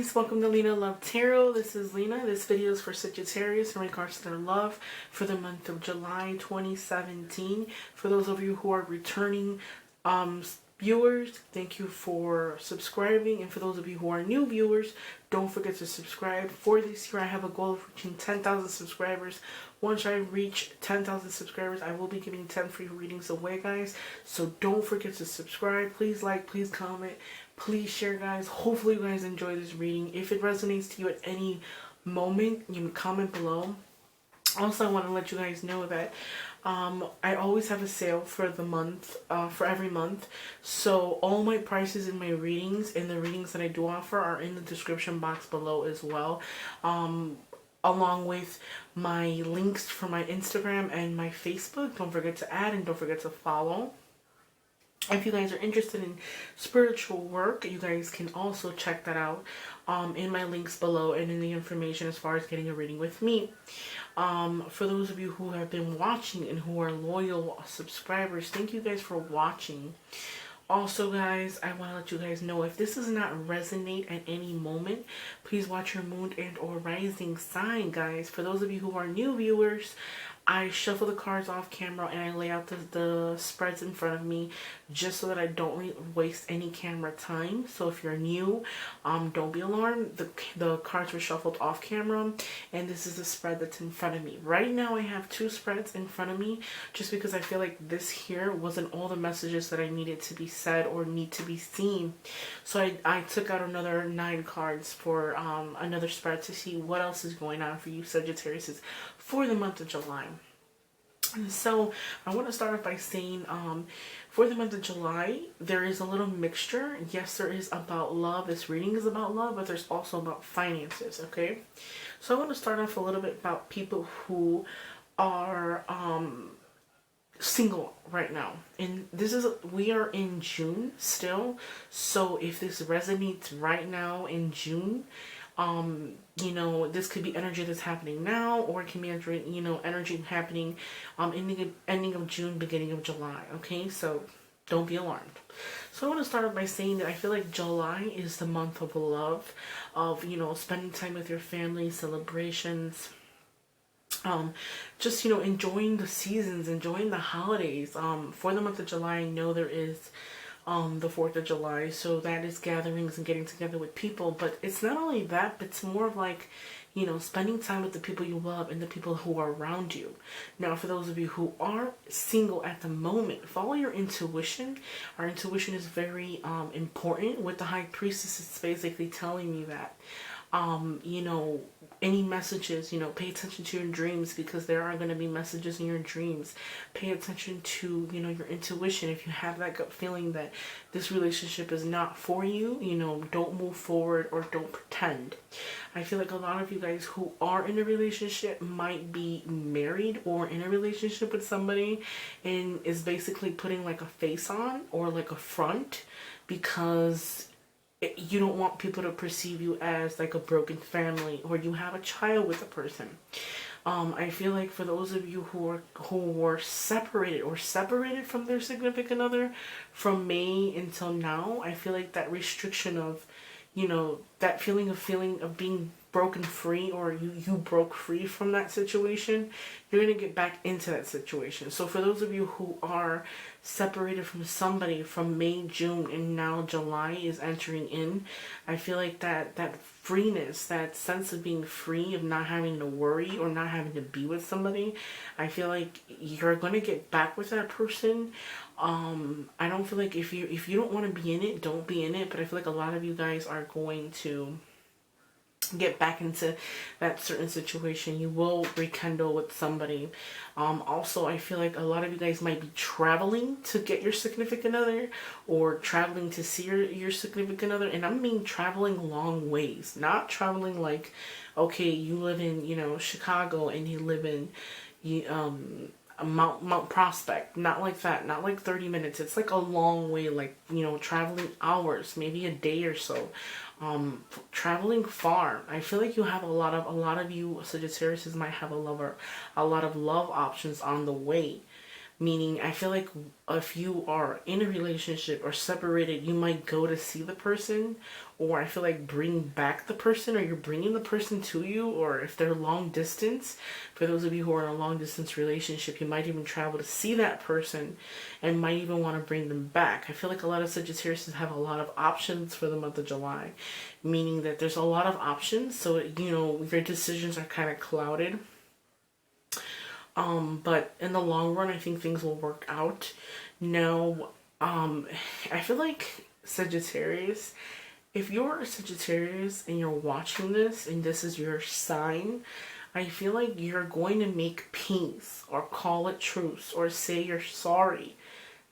guys, welcome to Lina Love Tarot. This is Lina. This video is for Sagittarius in regards to their love for the month of July 2017. For those of you who are returning viewers, thank you for subscribing. And for those of you who are new viewers, don't forget to subscribe. For this year, I have a goal of reaching 10,000 subscribers. Once I reach 10,000 subscribers, I will be giving 10 free readings away, guys. So don't forget to subscribe. Please like, please comment, please share, guys. Hopefully you guys enjoy this reading. If it resonates to you at any moment, you can comment below. Also, I want to let you guys know that I always have a sale for the month, for every month. So all my prices in my readings and the readings that I do offer are in the description box below as well. Along with my links for my Instagram and my Facebook. Don't forget to add and don't forget to follow. If you guys are interested in spiritual work, you guys can also check that out in my links below and in the information as far as getting a reading with me. For those of you who have been watching and who are loyal subscribers, thank you guys for watching. Also, guys, I want to let you guys know, if this does not resonate at any moment, please watch your moon and or rising sign, guys. For those of you who are new viewers, I shuffle the cards off camera and I lay out the spreads in front of me just so that I don't waste any camera time. So if you're new, don't be alarmed. The cards were shuffled off camera and this is the spread that's in front of me. Right now I have two spreads in front of me just because I feel like this here wasn't all the messages that I needed to be said or need to be seen. So I took out another 9 cards for another spread to see what else is going on for you Sagittarius for the month of July. So I want to start off by saying for the month of July, there is a little mixture. Yes, there is about love. This reading is about love, but there's also about finances, okay? So I want to start off a little bit about people who are single right now. And we are in June still. So if this resonates right now in June, you know, this could be energy that's happening now, or it can be energy, you know, energy happening ending of June, beginning of July. Okay, so don't be alarmed. So I want to start off by saying that I feel like July is the month of love, of, you know, spending time with your family, celebrations, just, you know, enjoying the seasons, enjoying the holidays. For the month of July, I know there is the 4th of July, so that is gatherings and getting together with people. But it's not only that, but it's more of like, you know, spending time with the people you love and the people who are around you. Now, for those of you who are single at the moment, follow your intuition. Our intuition is very important. With the High Priestess, it's basically telling me that you know, any messages, you know, pay attention to your dreams, because there are going to be messages in your dreams. Pay attention to, you know, your intuition. If you have that gut feeling that this relationship is not for you, you know, don't move forward or don't pretend. I feel like a lot of you guys who are in a relationship might be married or in a relationship with somebody and is basically putting like a face on or like a front because you don't want people to perceive you as like a broken family, or you have a child with a person. I feel like for those of you who were separated or separated from their significant other from May until now, I feel like that restriction of, you know, that feeling of being broken free, or you broke free from that situation, you're going to get back into that situation. So for those of you who are separated from somebody from May, June, and now July is entering in, I feel like that freeness, that sense of being free, of not having to worry or not having to be with somebody, I feel like you're going to get back with that person. I don't feel like if you don't want to be in it, don't be in it, but I feel like a lot of you guys are going to get back into that certain situation. You will rekindle with somebody. Also, I feel like a lot of you guys might be traveling to get your significant other, or traveling to see your significant other. And I mean traveling long ways, not traveling like, okay, you live in, you know, Chicago and you live in Mount Prospect. Not like that, not like 30 minutes. It's like a long way, like, you know, traveling hours, maybe a day or so. Traveling far. I feel like you have a lot of you Sagittarius might have a lot of love options on the way. Meaning, I feel like if you are in a relationship or separated, you might go to see the person, or I feel like bring back the person, or you're bringing the person to you, or if they're long distance, for those of you who are in a long distance relationship, you might even travel to see that person and might even want to bring them back. I feel like a lot of Sagittarius have a lot of options for the month of July, meaning that there's a lot of options, so you know, your decisions are kind of clouded. But in the long run, I think things will work out. Now, I feel like Sagittarius, if you're a Sagittarius and you're watching this and this is your sign, I feel like you're going to make peace or call it truce or say you're sorry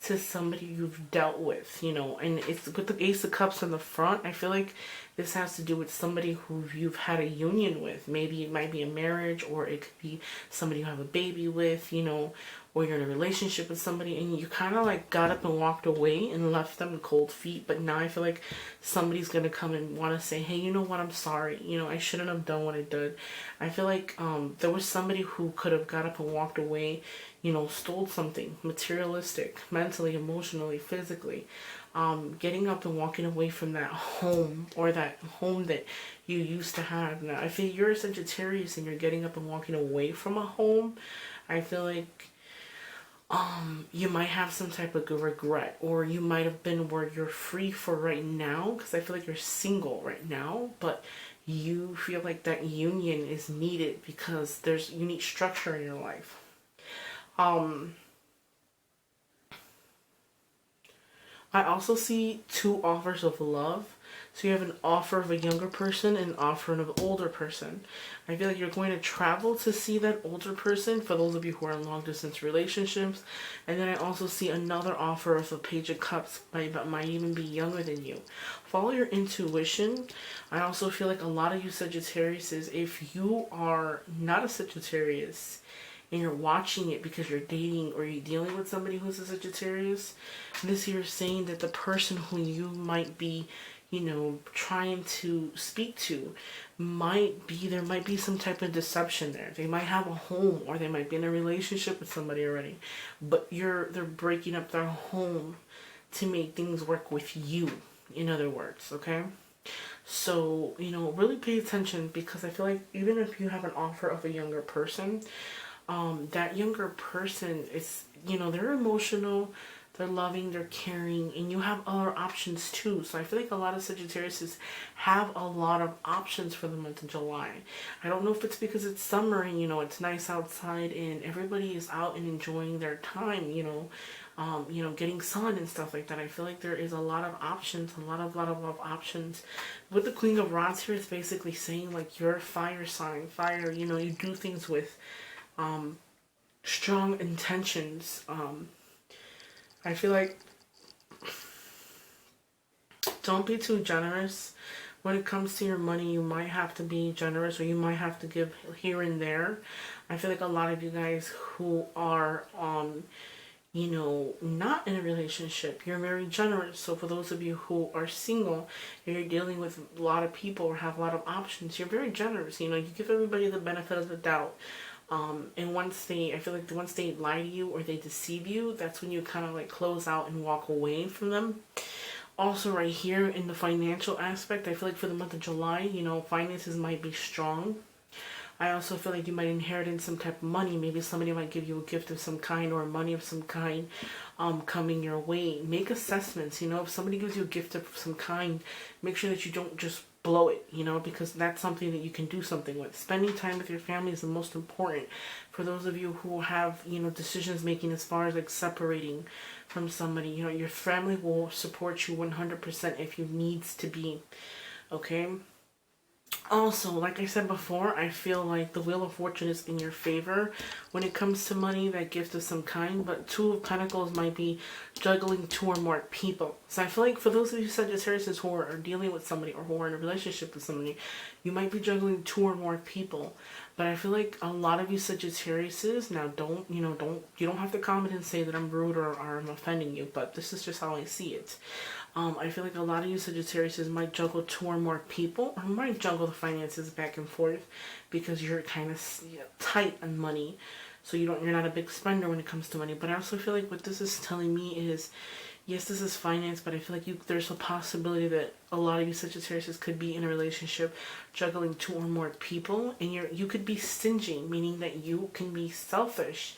to somebody you've dealt with, you know. And it's with the Ace of Cups in the front, I feel like this has to do with somebody who you've had a union with. Maybe it might be a marriage, or it could be somebody you have a baby with, you know, or you're in a relationship with somebody and you kind of like got up and walked away and left them cold feet. But now I feel like somebody's going to come and want to say, hey, you know what, I'm sorry. You know, I shouldn't have done what I did. I feel like there was somebody who could have got up and walked away, you know, stole something materialistic, mentally, emotionally, physically. Getting up and walking away from that home, or that home that you used to have. Now, if you're a Sagittarius and you're getting up and walking away from a home, I feel like you might have some type of regret, or you might have been where you're free for right now, because I feel like you're single right now, but you feel like that union is needed because there's unique structure in your life. I also see two offers of love. So you have an offer of a younger person and an offer of an older person. I feel like you're going to travel to see that older person, for those of you who are in long distance relationships. And then I also see another offer of a Page of Cups that might even be younger than you. Follow your intuition. I also feel like a lot of you Sagittarius, if you are not a Sagittarius and you're watching it because you're dating or you're dealing with somebody who's a Sagittarius, this here is saying that the person who you might be, you know, trying to speak to there might be some type of deception there. They might have a home, or they might be in a relationship with somebody already, but they're breaking up their home to make things work with you, in other words, okay? So, you know, really pay attention, because I feel like even if you have an offer of a younger person, that younger person is, you know, they're emotional, they're loving, they're caring, and you have other options too. So I feel like a lot of Sagittarius have a lot of options for the month of July. I don't know if it's because it's summer and, you know, it's nice outside and everybody is out and enjoying their time, you know, getting sun and stuff like that. I feel like there is a lot of options, a lot of options. With the Queen of Rods here, it's basically saying like you're a fire sign, fire, you know, you do things with strong intentions. I feel like don't be too generous when it comes to your money. You might have to be generous, or you might have to give here and there. I feel like a lot of you guys who are you know, not in a relationship, you're very generous. So for those of you who are single, you're dealing with a lot of people or have a lot of options, you're very generous. You know, you give everybody the benefit of the doubt. And I feel like once they lie to you or they deceive you, that's when you kind of like close out and walk away from them. Also right here in the financial aspect, I feel like for the month of July, you know, finances might be strong. I also feel like you might inherit some type of money. Maybe somebody might give you a gift of some kind, or money of some kind coming your way. Make assessments, you know, if somebody gives you a gift of some kind, make sure that you don't just blow it, you know, because that's something that you can do something with. Spending time with your family is the most important. For those of you who have, you know, decisions making as far as like separating from somebody, you know, your family will support you 100% if you needs to be, okay? Also, like I said before, I feel like the Wheel of Fortune is in your favor when it comes to money, that gift of some kind, but Two of Pentacles might be juggling two or more people. So I feel like for those of you Sagittarius who are dealing with somebody or who are in a relationship with somebody, you might be juggling two or more people. But I feel like a lot of you Sagittarius, now you don't have to comment and say that I'm rude or I'm offending you, but this is just how I see it. I feel like a lot of you Sagittarius might juggle two or more people, or might juggle the finances back and forth because you're kind of tight on money. so you're not a big spender when it comes to money. But I also feel like what this is telling me is, yes, this is finance, but I feel like there's a possibility that a lot of you Sagittarius could be in a relationship juggling 2 or more people, and you could be stingy, meaning that you can be selfish.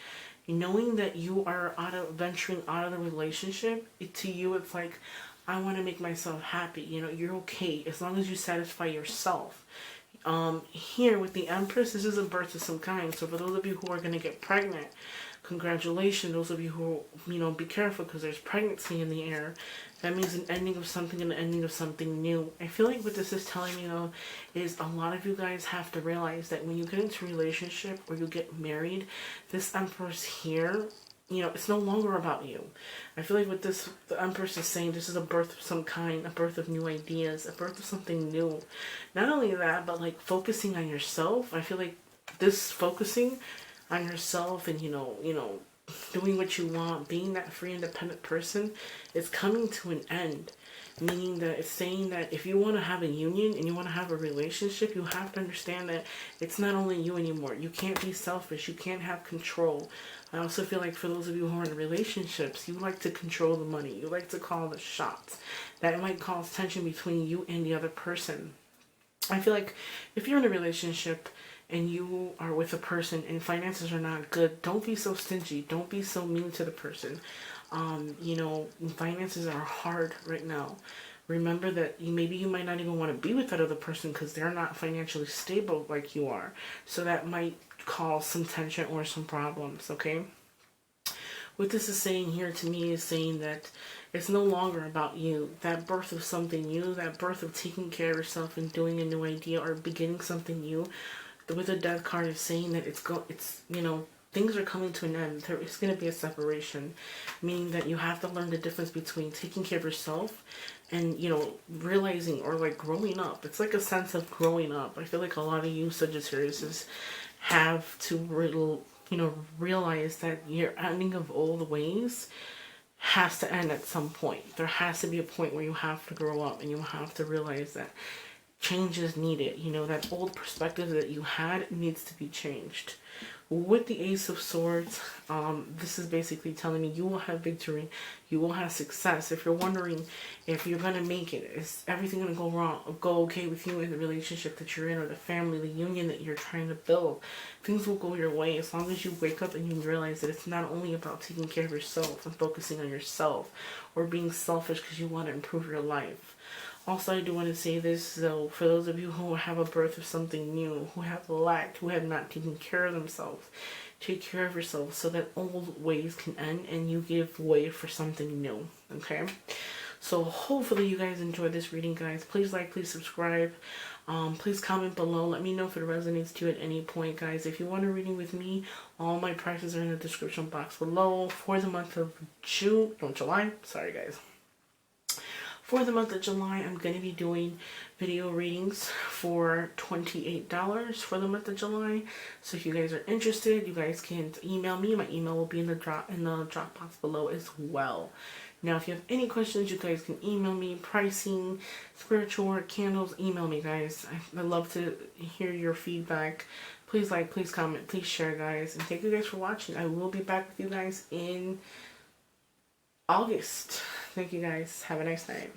Knowing that you are venturing out of the relationship, to you it's like, I want to make myself happy. You know, you're okay as long as you satisfy yourself. Here with the Empress, this is a birth of some kind. So for those of you who are going to get pregnant, congratulations. Those of you who, you know, be careful because there's pregnancy in the air. That means an ending of something and an ending of something new. I feel like what this is telling me, though, is a lot of you guys have to realize that when you get into a relationship or you get married, this Empress here, you know, it's no longer about you. I feel like what the Empress is saying, this is a birth of some kind, a birth of new ideas, a birth of something new. Not only that, but like focusing on yourself. I feel like this focusing on yourself and, you know, doing what you want, being that free, independent person, is coming to an end. Meaning that it's saying that if you want to have a union and you want to have a relationship, you have to understand that it's not only you anymore. You can't be selfish. You can't have control. I also feel like for those of you who are in relationships, you like to control the money. You like to call the shots. That might cause tension between you and the other person. I feel like if you're in a relationship and you are with a person and finances are not good, don't be so stingy. Don't be so mean to the person. You know, finances are hard right now. Remember that maybe you might not even want to be with that other person because they're not financially stable like you are. So that might cause some tension or some problems, okay? What this is saying here to me is saying that it's no longer about you. That birth of something new, that birth of taking care of yourself and doing a new idea or beginning something new, with the Death card is saying that it's you know, things are coming to an end. There is going to be a separation, meaning that you have to learn the difference between taking care of yourself and, you know, realizing or like growing up. It's like a sense of growing up. I feel like a lot of you Sagittarius have to realize that your ending of old ways has to end at some point. There has to be a point where you have to grow up and you have to realize that change is needed. You know, that old perspective that you had needs to be changed. With the Ace of Swords, this is basically telling me you will have victory, you will have success. If you're wondering if you're going to make it, is everything going to go okay with you in the relationship that you're in, or the family, the union that you're trying to build, things will go your way as long as you wake up and you realize that it's not only about taking care of yourself and focusing on yourself or being selfish because you want to improve your life. Also, I do want to say this, though, for those of you who have a birth of something new, who have lacked, who have not taken care of themselves, take care of yourself so that old ways can end and you give way for something new, okay? So hopefully you guys enjoyed this reading, guys. Please like, please subscribe. Please comment below. Let me know if it resonates to you at any point, guys. If you want a reading with me, all my prices are in the description box below. For the month of July, sorry, guys. For the month of July, I'm going to be doing video readings for $28 for the month of July. So if you guys are interested, you guys can email me. My email will be in the drop box below as well. Now, if you have any questions, you guys can email me. Pricing, spiritual work, candles, email me, guys. I love to hear your feedback. Please like, please comment, please share, guys. And thank you guys for watching. I will be back with you guys in August. Thank you guys. Have a nice night.